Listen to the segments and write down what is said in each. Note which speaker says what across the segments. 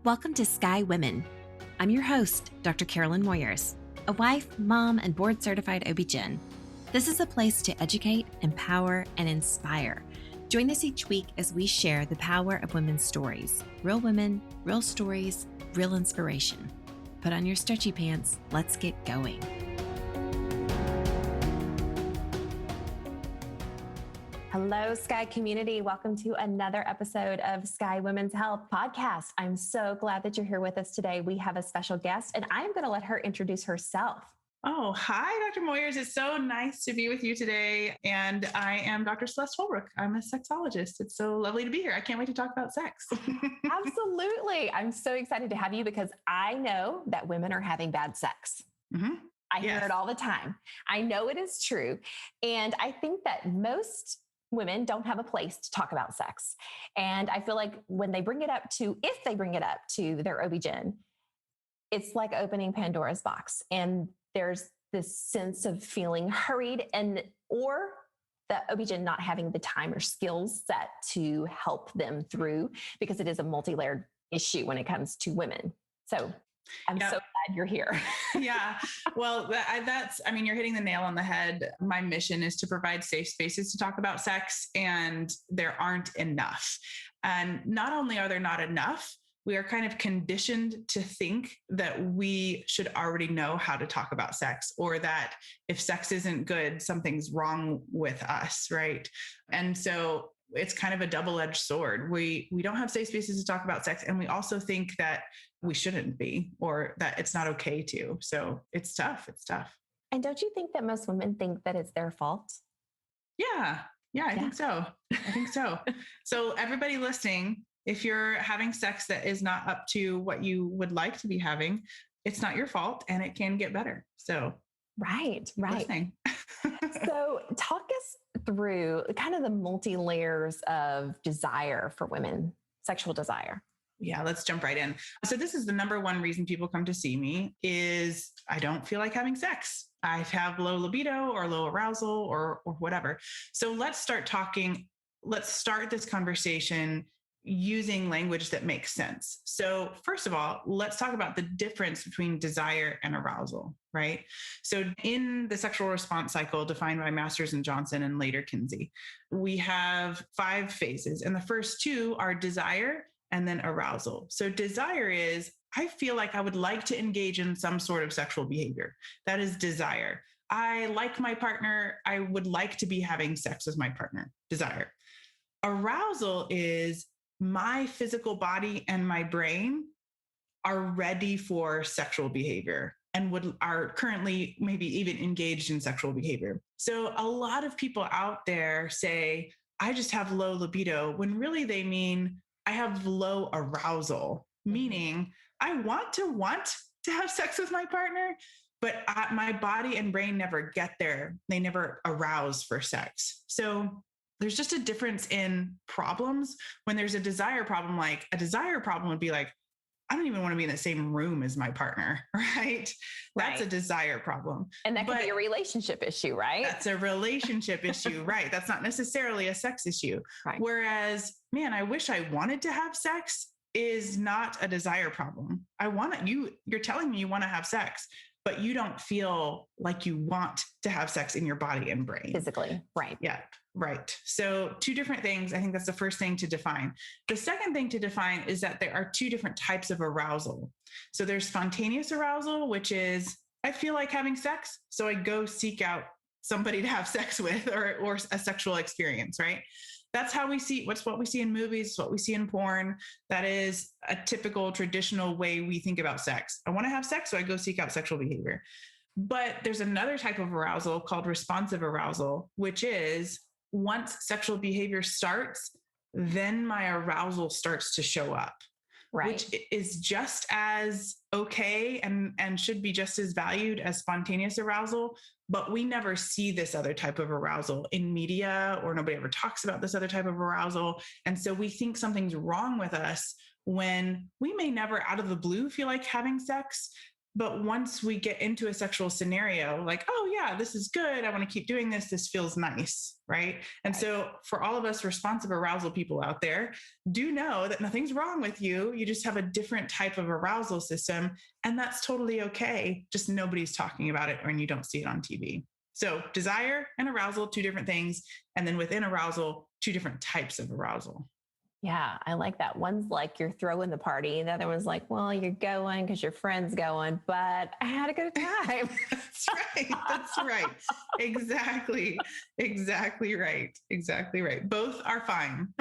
Speaker 1: Welcome to Sky Women. I'm your host, Dr. Carolyn Moyers, a wife, mom, and board-certified OB-GYN. This is a place to educate, empower, and inspire. Join us each week as we share the power of women's stories. Real women, real stories, real inspiration. Put on your stretchy pants. Let's get going. Hello, Sky community. Welcome to another episode of Sky Women's Health Podcast. I'm so glad that you're here with us today. We have a special guest, and I'm going to let her introduce herself.
Speaker 2: Oh, hi, Dr. Moyers. It's so nice to be with you today. And I am Dr. Celeste Holbrook. I'm a sexologist. It's so lovely to be here. I can't wait to talk about sex.
Speaker 1: Absolutely. I'm so excited to have you because I know that women are having bad sex.
Speaker 2: Mm-hmm.
Speaker 1: I hear it all the time. I know it is true. And I think that most women don't have a place to talk about sex. And I feel like when they bring it up to, if they bring it up to their OB-GYN, it's like opening Pandora's box. And there's this sense of feeling hurried or the OB-GYN not having the time or skills set to help them through because it is a multi-layered issue when it comes to women. So I'm so glad you're here.
Speaker 2: Yeah. Well, you're hitting the nail on the head. My mission is to provide safe spaces to talk about sex, and there aren't enough. And not only are there not enough, we are kind of conditioned to think that we should already know how to talk about sex, or that if sex isn't good, something's wrong with us, right? And so it's kind of a double-edged sword. We don't have safe spaces to talk about sex, and we also think that we shouldn't be, or that it's not okay to. So it's tough. It's tough.
Speaker 1: And don't you think that most women think that it's their fault?
Speaker 2: Yeah, I think so. So everybody listening, if you're having sex that is not up to what you would like to be having, it's not your fault, and it can get better. So
Speaker 1: right.
Speaker 2: Listening.
Speaker 1: So talk us through kind of the multi-layers of desire for women, sexual desire.
Speaker 2: Yeah, let's jump right in. So this is the number one reason people come to see me is I don't feel like having sex. I have low libido or low arousal or whatever. So let's start this conversation using language that makes sense. So first of all, let's talk about the difference between desire and arousal, right? So in the sexual response cycle defined by Masters and Johnson and later Kinsey, we have 5 phases. And the first 2 are desire and then arousal. So desire is, I feel like I would like to engage in some sort of sexual behavior. That is desire. I like my partner. I would like to be having sex with my partner. Desire. Arousal is my physical body and my brain are ready for sexual behavior and are currently maybe even engaged in sexual behavior. So a lot of people out there say, I just have low libido, when really they mean I have low arousal, meaning I want to have sex with my partner, but my body and brain never get there. They never arouse for sex. So there's just a difference in problems. When there's a desire problem, like a desire problem would be like, I don't even want to be in the same room as my partner, right? That's a desire problem.
Speaker 1: And that could be a relationship issue, right?
Speaker 2: That's a relationship issue, right? That's not necessarily a sex issue.
Speaker 1: Right.
Speaker 2: Whereas, man, I wish I wanted to have sex is not a desire problem. You're telling me you want to have sex, but you don't feel like you want to have sex in your body and brain.
Speaker 1: Physically, right.
Speaker 2: Yeah, right. So 2 different things. I think that's the first thing to define. The second thing to define is that there are 2 different types of arousal. So there's spontaneous arousal, which is, I feel like having sex, so I go seek out somebody to have sex with or a sexual experience, right? That's how we see, what we see in movies, what we see in porn. That is a typical traditional way we think about sex. I want to have sex, so I go seek out sexual behavior. But there's another type of arousal called responsive arousal, which is once sexual behavior starts, then my arousal starts to show up. Right. Which is just as okay and should be just as valued as spontaneous arousal, but we never see this other type of arousal in media, or nobody ever talks about this other type of arousal. And so we think something's wrong with us when we may never out of the blue feel like having sex, But once we get into a sexual scenario, like, oh yeah, this is good. I want to keep doing this. This feels nice. Right. And so for all of us responsive arousal people out there, do know that nothing's wrong with you. You just have a different type of arousal system. And that's totally okay. Just nobody's talking about it when you don't see it on TV. So desire and arousal, two different things. And then within arousal, two different types of arousal.
Speaker 1: Yeah, I like that. One's like you're throwing the party. And the other one's like, well, you're going because your friend's going, but I had a good time.
Speaker 2: That's right. That's right. Exactly. Exactly right. Exactly right. Both are fine.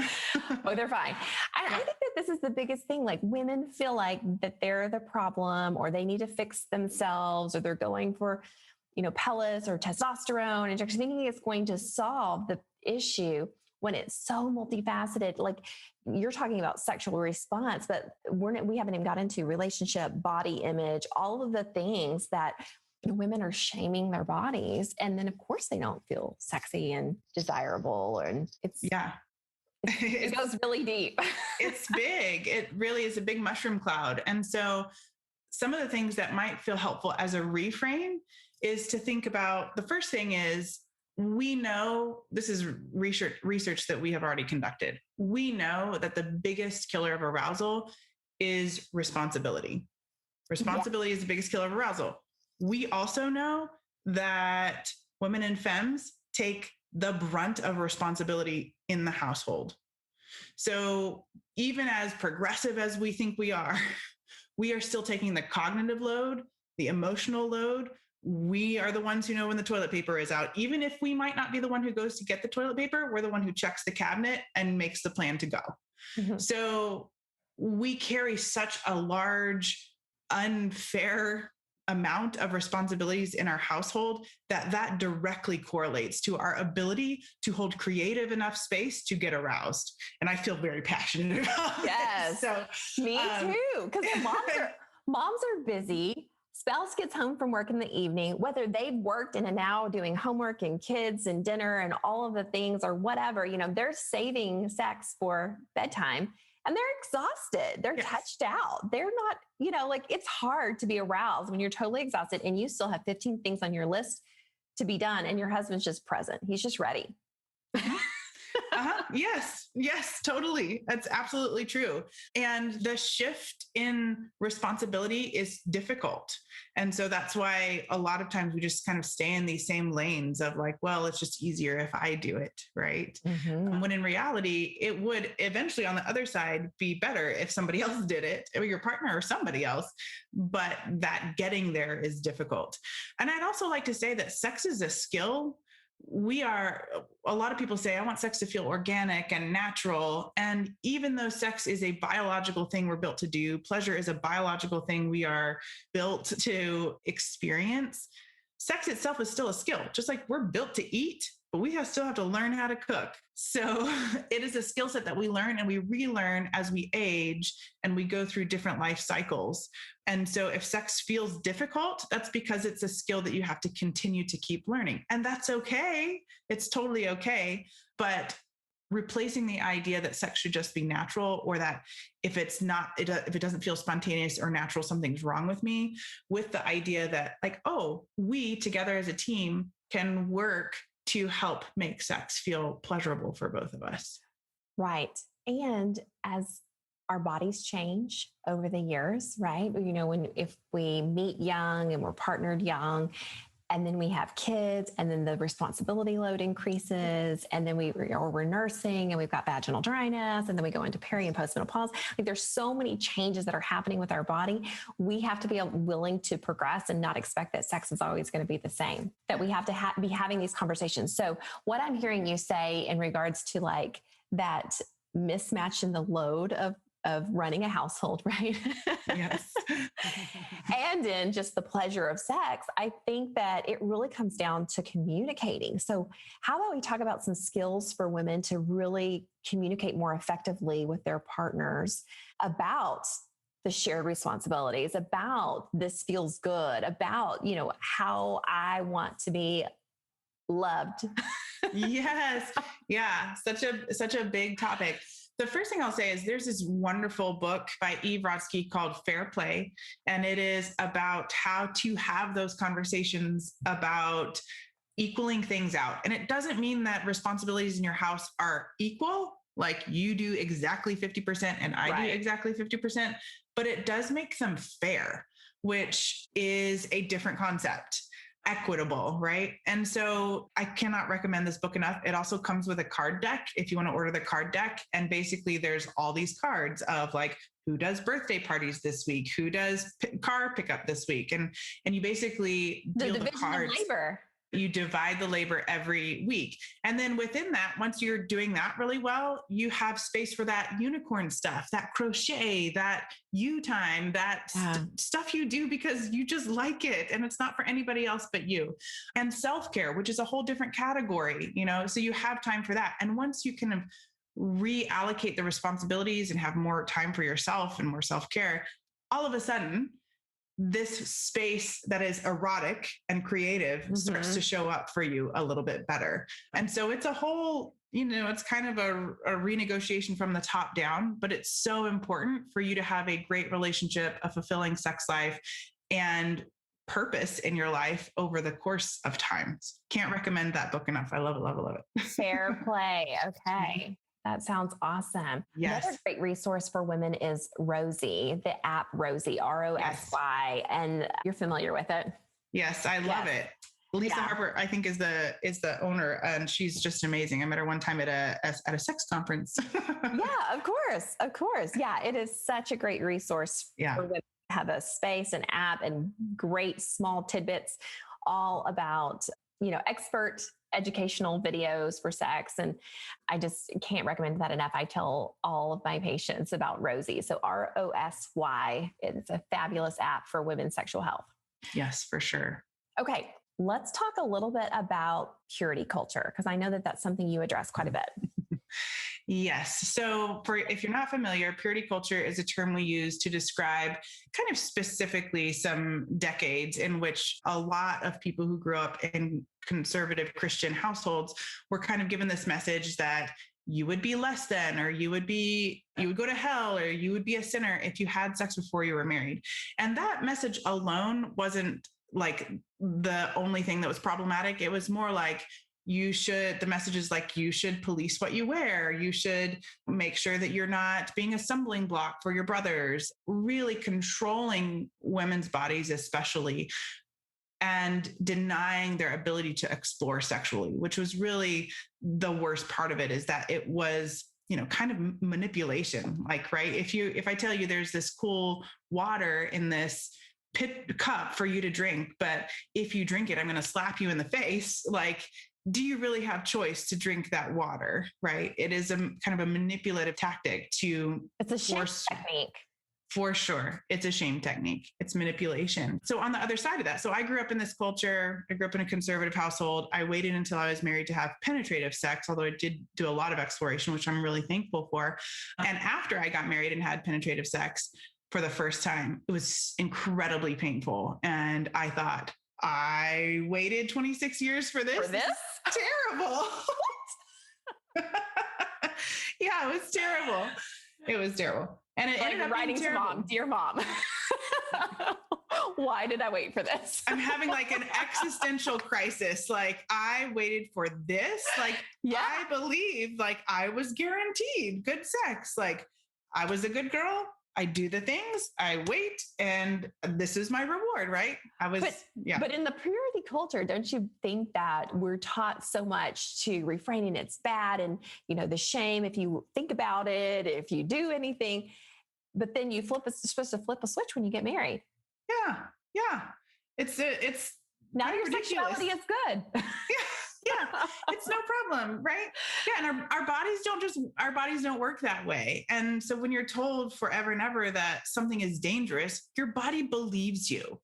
Speaker 1: Both are fine. I think that this is the biggest thing. Like women feel like that they're the problem or they need to fix themselves or they're going for, pellets or testosterone injection, thinking it's going to solve the issue when it's so multifaceted. Like you're talking about sexual response, but we haven't even got into relationship, body image, all of the things that women are shaming their bodies. And then of course they don't feel sexy and desirable. And it goes really deep.
Speaker 2: It's big. It really is a big mushroom cloud. And so some of the things that might feel helpful as a reframe is to think about, the first thing is, we know, this is research that we have already conducted. We know that the biggest killer of arousal is responsibility. Responsibility is the biggest killer of arousal. We also know that women and femmes take the brunt of responsibility in the household. So even as progressive as we think we are still taking the cognitive load, the emotional load. We are the ones who know when the toilet paper is out. Even if we might not be the one who goes to get the toilet paper, we're the one who checks the cabinet and makes the plan to go. Mm-hmm. So we carry such a large, unfair amount of responsibilities in our household that directly correlates to our ability to hold creative enough space to get aroused. And I feel very passionate about
Speaker 1: yes.
Speaker 2: So
Speaker 1: me too. Because moms are busy. Spouse gets home from work in the evening, whether they've worked and are now doing homework and kids and dinner and all of the things or whatever, they're saving sex for bedtime and they're exhausted. They're touched out. They're not, like it's hard to be aroused when you're totally exhausted and you still have 15 things on your list to be done and your husband's just present. He's just ready.
Speaker 2: Yes, totally. That's absolutely true. And the shift in responsibility is difficult. And so that's why a lot of times we just kind of stay in these same lanes of like, well, it's just easier if I do it, right? Mm-hmm. When in reality, it would eventually on the other side be better if somebody else did it, or your partner or somebody else. But that getting there is difficult. And I'd also like to say that sex is a skill. A lot of people say, I want sex to feel organic and natural. And even though sex is a biological thing we're built to do, pleasure is a biological thing we are built to experience, sex itself is still a skill. Just like we're built to eat, but we still have to learn how to cook. So it is a skill set that we learn and we relearn as we age and we go through different life cycles. And so if sex feels difficult, that's because it's a skill that you have to continue to keep learning. And that's okay. It's totally okay. But replacing the idea that sex should just be natural, or that if it doesn't feel spontaneous or natural, something's wrong with me, with the idea that like, oh, we together as a team can work to help make sex feel pleasurable for both of us.
Speaker 1: Right. And as our bodies change over the years, right? If we meet young and we're partnered young, and then we have kids, and then the responsibility load increases, and then we're nursing and we've got vaginal dryness, and then we go into peri and postmenopause. Like there's so many changes that are happening with our body. We have to be willing to progress and not expect that sex is always going to be the same, that we have to be having these conversations. So what I'm hearing you say in regards to like that mismatch in the load of running a household, right?
Speaker 2: Yes.
Speaker 1: And in just the pleasure of sex, I think that it really comes down to communicating. So how about we talk about some skills for women to really communicate more effectively with their partners about the shared responsibilities, about this feels good, about, how I want to be loved.
Speaker 2: Yes. Yeah. Such a big topic. The first thing I'll say is there's this wonderful book by Eve Rodsky called Fair Play. And it is about how to have those conversations about equaling things out. And it doesn't mean that responsibilities in your house are equal, like you do exactly 50% and I do exactly 50%, but it does make them fair, which is a different concept. Equitable, right? And so I cannot recommend this book enough. It also comes with a card deck if you want to order the card deck. And basically there's all these cards of like, who does birthday parties this week? Who does car pickup this week? And you basically deal the cards.
Speaker 1: Labor.
Speaker 2: You divide the labor every week. And then within that, once you're doing that really well, you have space for that unicorn stuff, that crochet, that you time, that stuff you do because you just like it and it's not for anybody else but you. And self-care, which is a whole different category, so you have time for that. And once you can reallocate the responsibilities and have more time for yourself and more self-care, all of a sudden, this space that is erotic and creative starts to show up for you a little bit better. And so it's a whole, it's kind of a renegotiation from the top down, but it's so important for you to have a great relationship, a fulfilling sex life, and purpose in your life over the course of time. Can't recommend that book enough. I love it, love it, love it.
Speaker 1: Fair play. Okay. That sounds awesome.
Speaker 2: Yes.
Speaker 1: Another great resource for women is Rosie, the app Rosie, ROSY, and you're familiar with it.
Speaker 2: Yes, I love it. Lisa Harper, I think, is the owner, and she's just amazing. I met her one time at a sex conference.
Speaker 1: Yeah, of course. Yeah, it is such a great resource for women to have a space, an app, and great small tidbits all about expert educational videos for sex. And I just can't recommend that enough. I tell all of my patients about Rosie. So ROSY, it's a fabulous app for women's sexual health.
Speaker 2: Yes, for sure.
Speaker 1: Okay. Let's talk a little bit about purity culture, because I know that that's something you address quite a bit.
Speaker 2: Yes. So if you're not familiar, purity culture is a term we use to describe kind of specifically some decades in which a lot of people who grew up in conservative Christian households were kind of given this message that you would be less than, or you would go to hell, or you would be a sinner if you had sex before you were married. And that message alone wasn't like the only thing that was problematic. It was more like, the message is like, you should police what you wear. You should make sure that you're not being a stumbling block for your brothers, really controlling women's bodies, especially, and denying their ability to explore sexually, which was really the worst part of it, is that it was, kind of manipulation. Like, right. If I tell you there's this cool water in this cup for you to drink, but if you drink it, I'm going to slap you in the face. Like, do you really have choice to drink that water? Right. It is a kind of a manipulative tactic
Speaker 1: it's a shame technique.
Speaker 2: For sure. It's a shame technique. It's manipulation. So on the other side of that, so I grew up in this culture. I grew up in a conservative household. I waited until I was married to have penetrative sex, although I did do a lot of exploration, which I'm really thankful for. And after I got married and had penetrative sex for the first time, it was incredibly painful. And I thought, I waited 26 years for this.
Speaker 1: For this?
Speaker 2: This is terrible. Yeah, it was terrible. It was terrible. And it ended up
Speaker 1: writing
Speaker 2: being
Speaker 1: to
Speaker 2: terrible.
Speaker 1: mom, dear mom. Why did I wait for this?
Speaker 2: I'm having like an existential crisis. Like, I waited for this. Like, I believed like I was guaranteed good sex. Like, I was a good girl. I do the things, I wait, and this is my reward, right? But
Speaker 1: in the purity culture, don't you think that we're taught so much to refrain, and it's bad, and the shame if you think about it, if you do anything, but then you're supposed to flip a switch when you get married.
Speaker 2: Yeah. It's
Speaker 1: now your
Speaker 2: ridiculous.
Speaker 1: Sexuality is good.
Speaker 2: Yeah, it's no problem, right? Yeah, and our bodies don't work that way. And so when you're told forever and ever that something is dangerous, your body believes you.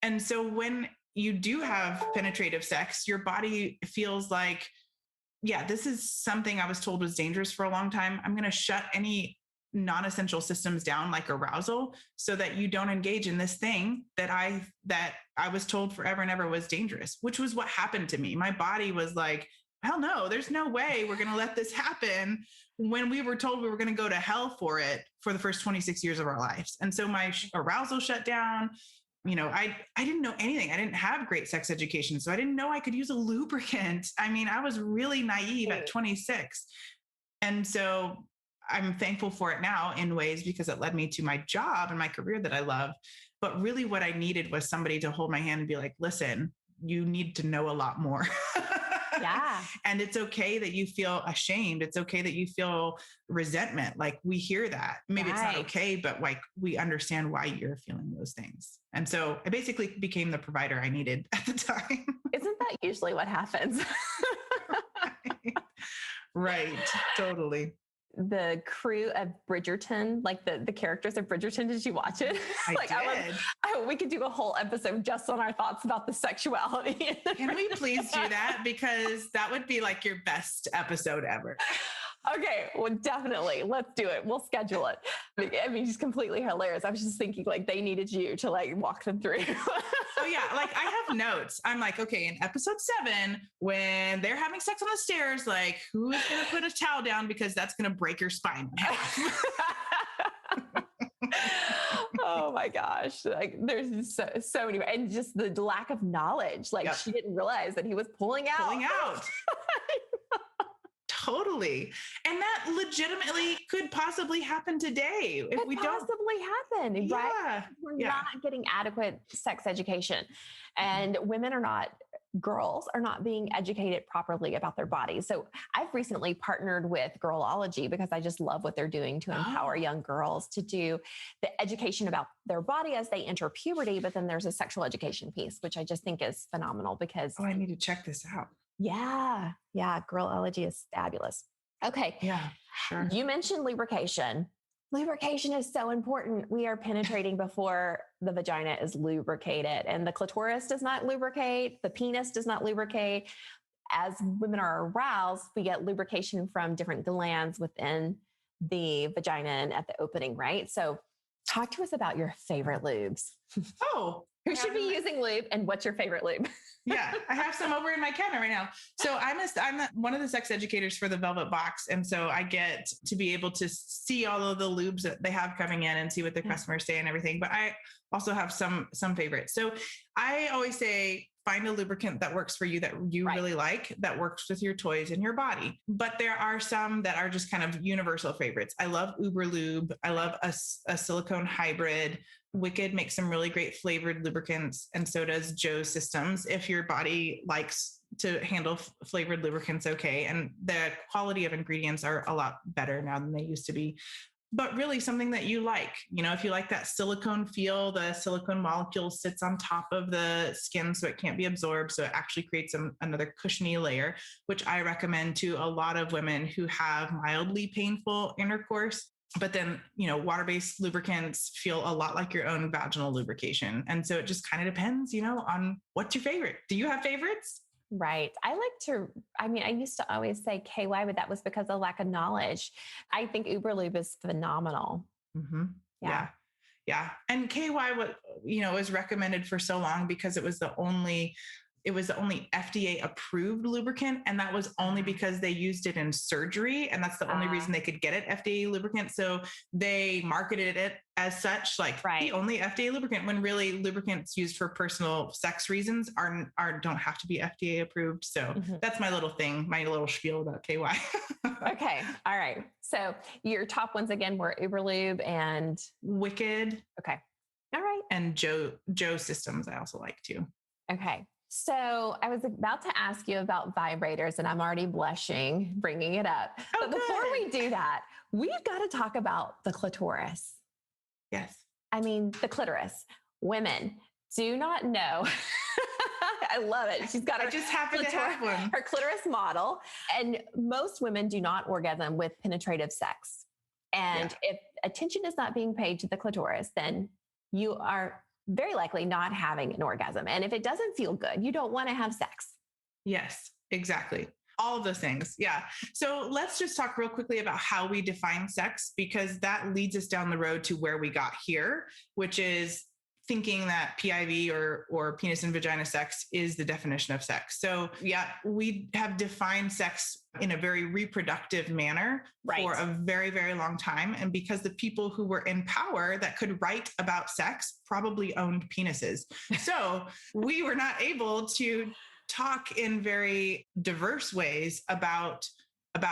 Speaker 2: And so when you do have penetrative sex, your body feels like, this is something I was told was dangerous for a long time. I'm going to shut any non-essential systems down, like arousal, so that you don't engage in this thing that I was told forever and ever was dangerous, which was what happened to me. My body was like, hell no, there's no way we're going to let this happen when we were told we were going to go to hell for it for the first 26 years of our lives. And so my arousal shut down. I didn't know anything. I didn't have great sex education. So I didn't know I could use a lubricant. I mean, I was really naive at 26. And so I'm thankful for it now in ways because it led me to my job and my career that I love. But really what I needed was somebody to hold my hand and be like, listen, you need to know a lot more.
Speaker 1: Yeah.
Speaker 2: And it's okay that you feel ashamed. It's okay that you feel resentment. Like we hear that. Maybe It's not okay, but like we understand why you're feeling those things. And so I basically became the provider I needed at the time.
Speaker 1: Isn't that usually what happens?
Speaker 2: Right. Totally.
Speaker 1: The crew of Bridgerton, like the characters of Bridgerton, did you watch it?
Speaker 2: I did.
Speaker 1: We could do a whole episode just on our thoughts about the sexuality.
Speaker 2: Can we please do that? Because that would be like your best episode ever.
Speaker 1: Okay, well, definitely. Let's do it. We'll schedule it. I mean, just completely hilarious. I was just thinking like they needed you to like walk them through.
Speaker 2: Oh yeah. Like I have notes. I'm like, okay, in episode 7, when they're having sex on the stairs, like who is going to put a towel down because that's going to break your spine.
Speaker 1: Oh my gosh. Like there's so many, and just the lack of knowledge. Like she didn't realize that he was pulling out.
Speaker 2: Totally. And that legitimately could possibly happen today if we don't.
Speaker 1: Possibly happen, right? We're not getting adequate sex education, and girls are not being educated properly about their bodies. So I've recently partnered with Girlology because I just love what they're doing to empower young girls to do the education about their body as they enter puberty. But then there's a sexual education piece, which I just think is phenomenal because
Speaker 2: I need to check this out.
Speaker 1: Yeah. Girlology is fabulous. Okay.
Speaker 2: Yeah, sure.
Speaker 1: You mentioned lubrication. Lubrication is so important. We are penetrating before the vagina is lubricated, and the clitoris does not lubricate. The penis does not lubricate. As women are aroused, we get lubrication from different glands within the vagina and at the opening, right? So talk to us about your favorite lubes. Who should be using lube, and what's your favorite lube?
Speaker 2: Yeah, I have some over in my cabinet right now. So I'm one of the sex educators for the Velvet Box. And so I get to be able to see all of the lubes that they have coming in and see what the customers say and everything. But I also have some favorites. So I always say, find a lubricant that works for you, that you really like, that works with your toys and your body. But there are some that are just kind of universal favorites. I love Uber Lube. I love a silicone hybrid. Wicked makes some really great flavored lubricants, and so does Joe Systems. If your body likes to handle flavored lubricants, okay. And the quality of ingredients are a lot better now than they used to be. But really something that you like, if you like that silicone feel, the silicone molecule sits on top of the skin so it can't be absorbed. So it actually creates another cushiony layer, which I recommend to a lot of women who have mildly painful intercourse. But then, water-based lubricants feel a lot like your own vaginal lubrication. And so it just kind of depends, on what's your favorite. Do you have favorites?
Speaker 1: Right. I used to always say KY, but that was because of lack of knowledge. I think Uber Lube is phenomenal.
Speaker 2: Mm-hmm. Yeah. And KY, was recommended for so long because it was the only FDA approved lubricant. And that was only because they used it in surgery. And that's the only reason they could get it FDA lubricant. So they marketed it as such, like the only FDA lubricant, when really lubricants used for personal sex reasons don't have to be FDA approved. So that's my little thing, my little spiel about KY.
Speaker 1: Okay. All right. So your top ones again were Uber Lube and
Speaker 2: Wicked.
Speaker 1: Okay. All right.
Speaker 2: And Joe Systems I also like too.
Speaker 1: Okay. So I was about to ask you about vibrators, and I'm already blushing bringing it up. But before we do that, we've got to talk about the clitoris.
Speaker 2: Yes.
Speaker 1: I mean, the clitoris. Women do not know. I love it. She's got
Speaker 2: I just happen to have one.
Speaker 1: Her clitoris model. And most women do not orgasm with penetrative sex. And if attention is not being paid to the clitoris, then you are very likely not having an orgasm. And if it doesn't feel good, you don't want to have sex.
Speaker 2: Yes, exactly. All of those things. Yeah. So let's just talk real quickly about how we define sex, because that leads us down the road to where we got here, which is thinking that PIV or penis and vagina sex is the definition of sex. So yeah, we have defined sex in a very reproductive manner for a very, very long time. And because the people who were in power that could write about sex probably owned penises. So we were not able to talk in very diverse ways about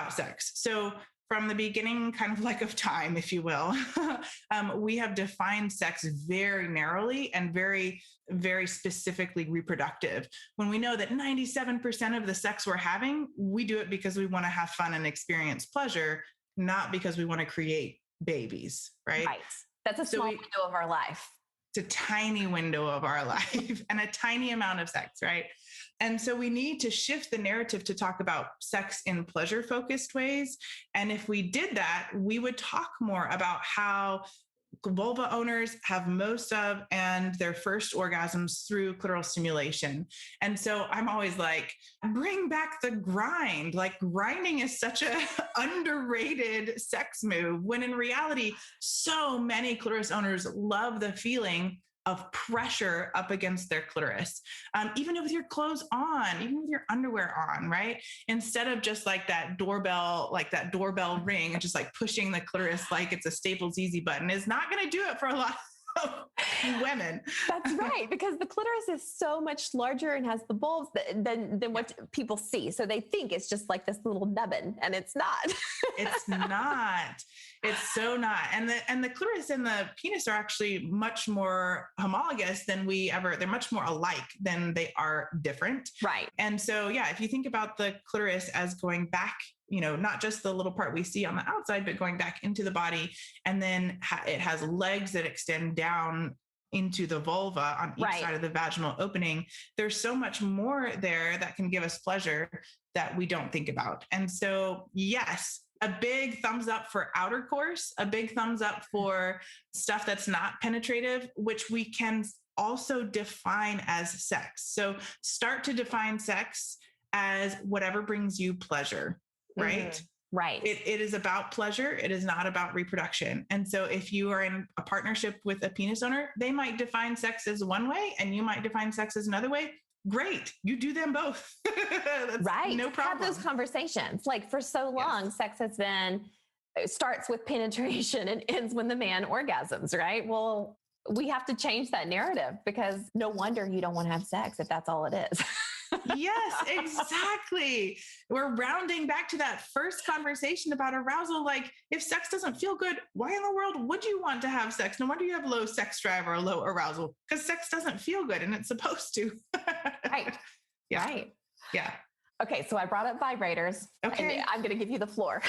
Speaker 2: sex. So from the beginning, kind of like of time, if you will, we have defined sex very narrowly and very, very specifically reproductive. When we know that 97% of the sex we're having, we do it because we want to have fun and experience pleasure, not because we want to create babies, right?
Speaker 1: Right. That's a small window of our life.
Speaker 2: It's a tiny window of our life and a tiny amount of sex, right? And so we need to shift the narrative to talk about sex in pleasure-focused ways. And if we did that, we would talk more about how vulva owners have most of and their first orgasms through clitoral stimulation. And so I'm always like, bring back the grind. Like grinding is such a underrated sex move, when in reality, so many clitoris owners love the feeling of pressure up against their clitoris, even with your clothes on, even with your underwear on, right? Instead of just like that doorbell ring and just like pushing the clitoris like it's a Staples Easy button is not going to do it for a lot of women.
Speaker 1: That's right, because the clitoris is so much larger and has the bulbs than what people see. So they think it's just like this little nubbin, and it's not.
Speaker 2: It's not. It's so not. And the clitoris and the penis are actually much more homologous than they're much more alike than they are different.
Speaker 1: Right.
Speaker 2: And so, yeah, if you think about the clitoris as going back, not just the little part we see on the outside, but going back into the body. And then it has legs that extend down into the vulva on each side of the vaginal opening. There's so much more there that can give us pleasure that we don't think about. And so, yes, a big thumbs up for outer course, a big thumbs up for stuff that's not penetrative, which we can also define as sex. So start to define sex as whatever brings you pleasure, right?
Speaker 1: Mm-hmm. Right.
Speaker 2: It is about pleasure. It is not about reproduction. And so if you are in a partnership with a penis owner, they might define sex as one way and you might define sex as another way. Great. You do them both.
Speaker 1: Right.
Speaker 2: No problem.
Speaker 1: Have those conversations. Like for so long, sex has it starts with penetration and ends when the man orgasms, right? Well, we have to change that narrative, because no wonder you don't want to have sex if that's all it is.
Speaker 2: Yes, exactly. We're rounding back to that first conversation about arousal. Like, if sex doesn't feel good, why in the world would you want to have sex? No wonder you have low sex drive or low arousal, because sex doesn't feel good and it's supposed to.
Speaker 1: Right.
Speaker 2: Yeah.
Speaker 1: Right.
Speaker 2: Yeah.
Speaker 1: Okay. So I brought up vibrators.
Speaker 2: Okay.
Speaker 1: And I'm going to give you the floor.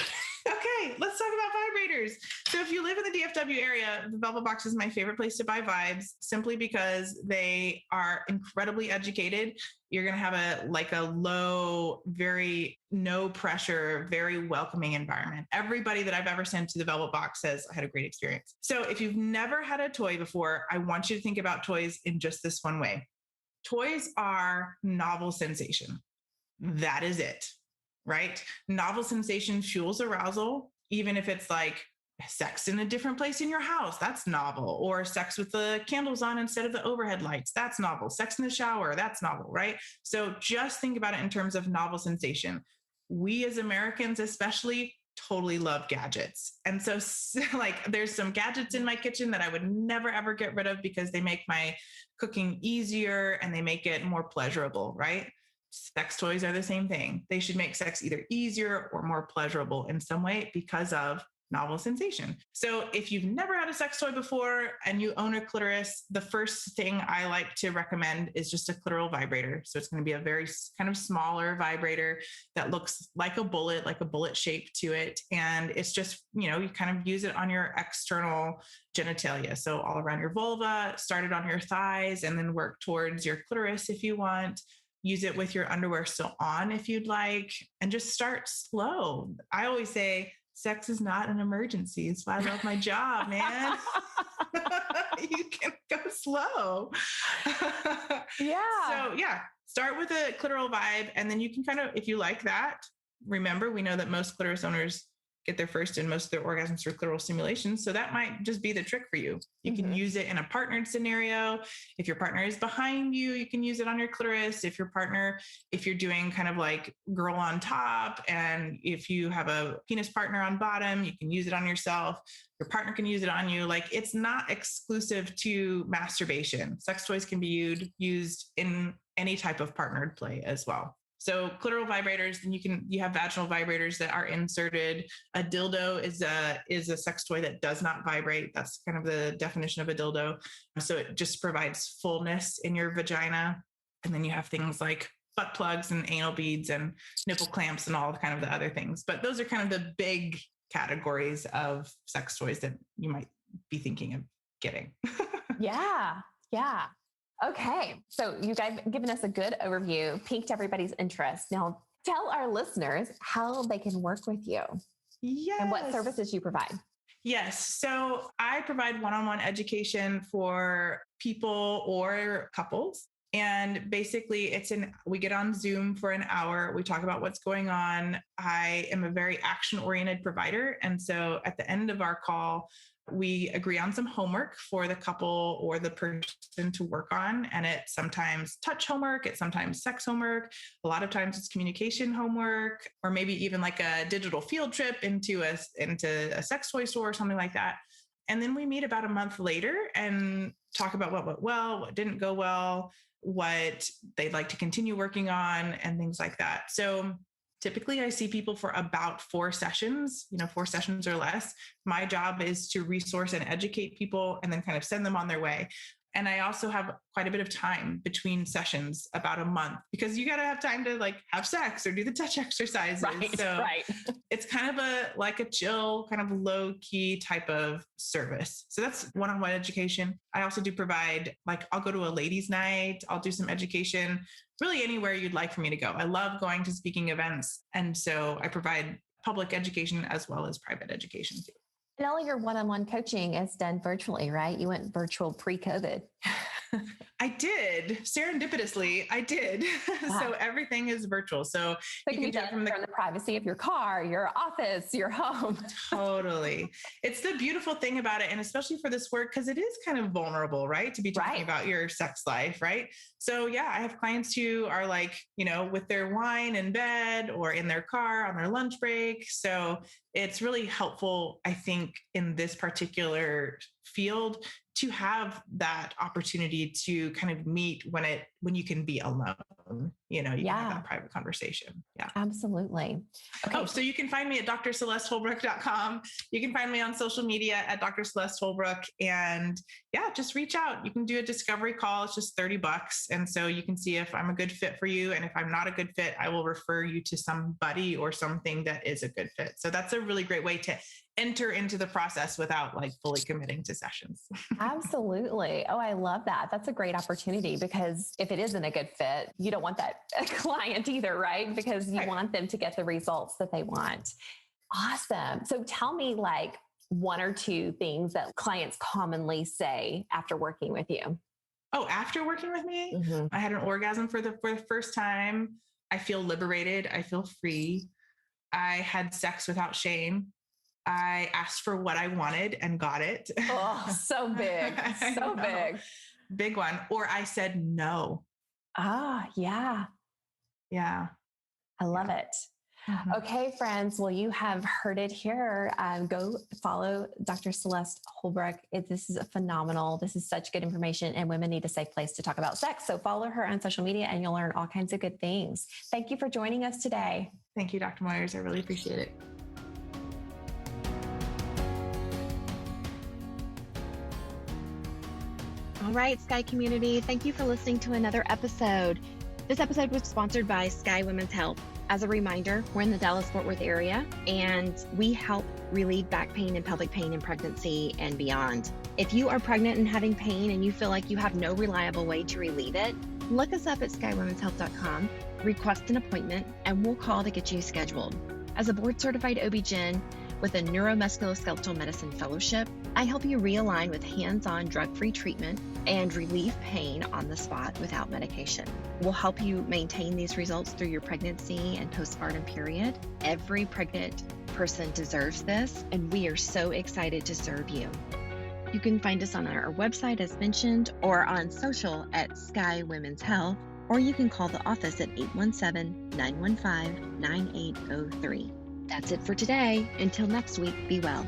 Speaker 2: Okay, let's talk about vibrators. So if you live in the DFW area, the Velvet Box is my favorite place to buy vibes, simply because they are incredibly educated. You're going to have a low, very no pressure, very welcoming environment. Everybody that I've ever sent to the Velvet Box says I had a great experience. So if you've never had a toy before, I want you to think about toys in just this one way. Toys are novel sensation. That is it. Right? Novel sensation fuels arousal, even if it's like sex in a different place in your house, that's novel. Or sex with the candles on instead of the overhead lights, that's novel. Sex in the shower, that's novel, right? So just think about it in terms of novel sensation. We as Americans especially totally love gadgets. And so like there's some gadgets in my kitchen that I would never ever get rid of, because they make my cooking easier and they make it more pleasurable, right? Sex toys are the same thing. They should make sex either easier or more pleasurable in some way because of novel sensation. So if you've never had a sex toy before and you own a clitoris, the first thing I like to recommend is just a clitoral vibrator. So it's going to be a very kind of smaller vibrator that looks like a bullet shape to it. And it's just, you kind of use it on your external genitalia. So all around your vulva, start it on your thighs, and then work towards your clitoris if you want. Use it with your underwear still on if you'd like, and just start slow. I always say sex is not an emergency. It's why I love my job, man. You can go slow.
Speaker 1: Yeah.
Speaker 2: So yeah, start with a clitoral vibe, and then you can kind of, if you like that, remember, we know that most clitoris owners get their first and most of their orgasms through clitoral stimulation. So that might just be the trick for you. You can use it in a partnered scenario. If your partner is behind you, you can use it on your clitoris. If you're doing kind of like girl on top, and if you have a penis partner on bottom, you can use it on yourself. Your partner can use it on you. Like, it's not exclusive to masturbation. Sex toys can be used in any type of partnered play as well. So clitoral vibrators, then you have vaginal vibrators that are inserted. A dildo is a sex toy that does not vibrate. That's kind of the definition of a dildo. So it just provides fullness in your vagina. And then you have things like butt plugs and anal beads and nipple clamps and all kind of the other things. But those are kind of the big categories of sex toys that you might be thinking of getting.
Speaker 1: Yeah. Okay. So you guys have given us a good overview, piqued everybody's interest. Now tell our listeners how they can work with you.
Speaker 2: Yes.
Speaker 1: And what services you provide.
Speaker 2: Yes. So I provide one-on-one education for people or couples. And basically we get on Zoom for an hour. We talk about what's going on. I am a very action-oriented provider. And so at the end of our call, we agree on some homework for the couple or the person to work on. And it's sometimes touch homework. It's sometimes sex homework. A lot of times it's communication homework, or maybe even like a digital field trip into a sex toy store or something like that. And then we meet about a month later and talk about what went well, what didn't go well, what they'd like to continue working on, and things like that. So typically I see people for about 4 sessions, 4 sessions or less. My job is to resource and educate people and then kind of send them on their way. And I also have quite a bit of time between sessions, about a month, because you got to have time to like have sex or do the touch exercises.
Speaker 1: Right.
Speaker 2: It's kind of a chill, kind of low key type of service. So that's one-on-one education. I also do provide, I'll go to a ladies' night. I'll do some education, really anywhere you'd like for me to go. I love going to speaking events. And so I provide public education as well as private education too.
Speaker 1: And all of your one-on-one coaching is done virtually, right? You went virtual pre-COVID.
Speaker 2: I did. Serendipitously, I did. Wow. So everything is virtual. So
Speaker 1: you can do it from the privacy of your car, your office, your home.
Speaker 2: Totally. It's the beautiful thing about it. And especially for this work, because it is kind of vulnerable, right? To be talking about your sex life, right? So yeah, I have clients who are with their wine in bed or in their car on their lunch break. So it's really helpful, I think, in this particular field to have that opportunity to kind of meet when you can be alone, you can have that private conversation. Yeah,
Speaker 1: absolutely. Okay.
Speaker 2: So you can find me at drcelesteholbrook.com. You can find me on social media at Dr. Celeste Holbrook, and just reach out. You can do a discovery call. It's just $30. And so you can see if I'm a good fit for you. And if I'm not a good fit, I will refer you to somebody or something that is a good fit. So that's a really great way to enter into the process without fully committing to sessions.
Speaker 1: Absolutely. Oh, I love that. That's a great opportunity, because if it isn't a good fit, you don't want that client either, right? Because you want them to get the results that they want. Awesome. So tell me 1 or 2 things that clients commonly say after working with you.
Speaker 2: Oh, after working with me, I had an orgasm for the first time. I feel liberated. I feel free. I had sex without shame. I asked for what I wanted and got it.
Speaker 1: Oh, so big. So big.
Speaker 2: Big one. Or I said no.
Speaker 1: Ah, yeah.
Speaker 2: Yeah.
Speaker 1: I love it. Mm-hmm. Okay, friends. Well, you have heard it here. Go follow Dr. Celeste Holbrook. This is phenomenal. This is such good information, and women need a safe place to talk about sex. So follow her on social media and you'll learn all kinds of good things. Thank you for joining us today.
Speaker 2: Thank you, Dr. Moyers. I really appreciate it.
Speaker 3: All right, Sky community, thank you for listening to another episode. This episode was sponsored by Sky Women's Health. As a reminder, we're in the Dallas-Fort Worth area, and we help relieve back pain and pelvic pain in pregnancy and beyond. If you are pregnant and having pain and you feel like you have no reliable way to relieve it, look us up at skywomenshealth.com, request an appointment, and we'll call to get you scheduled. As a board-certified OBGYN with a Neuromusculoskeletal Medicine Fellowship, I help you realign with hands-on drug-free treatment and relieve pain on the spot without medication. We'll help you maintain these results through your pregnancy and postpartum period. Every pregnant person deserves this, and we are so excited to serve you. You can find us on our website, as mentioned, or on social at Sky Women's Health, or you can call the office at 817-915-9803. That's it for today. Until next week, be well.